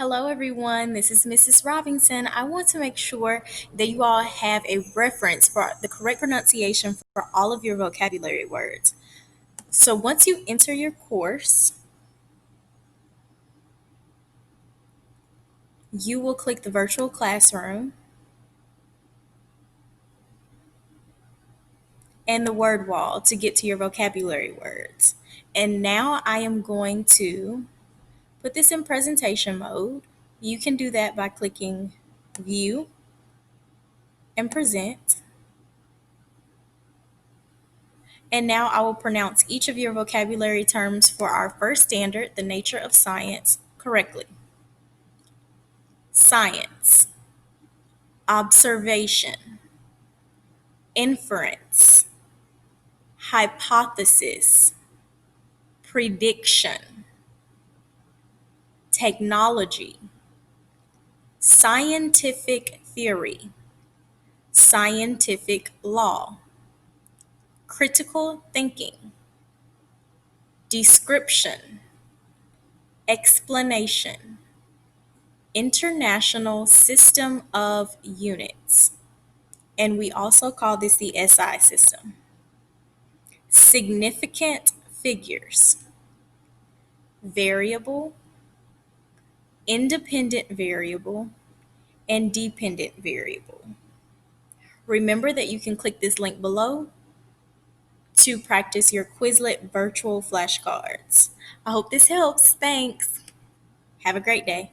Hello, everyone. This is Mrs. Robinson. I want to make sure that you all have a reference for the correct pronunciation for all of your vocabulary words. So, once you enter your course, you will click the virtual classroom and the word wall to get to your vocabulary words. And now I am going to put this in presentation mode. You can do that by clicking View and Present. And now I will pronounce each of your vocabulary terms for our first standard, the nature of science, correctly. Science, observation, inference, hypothesis, prediction, technology, scientific theory, scientific law, critical thinking, description, explanation, international system of units. And we also call this the SI system. Significant figures, variable, independent variable, and dependent variable. Remember that you can click this link below to practice your Quizlet virtual flashcards. I hope this helps. Thanks. Have a great day.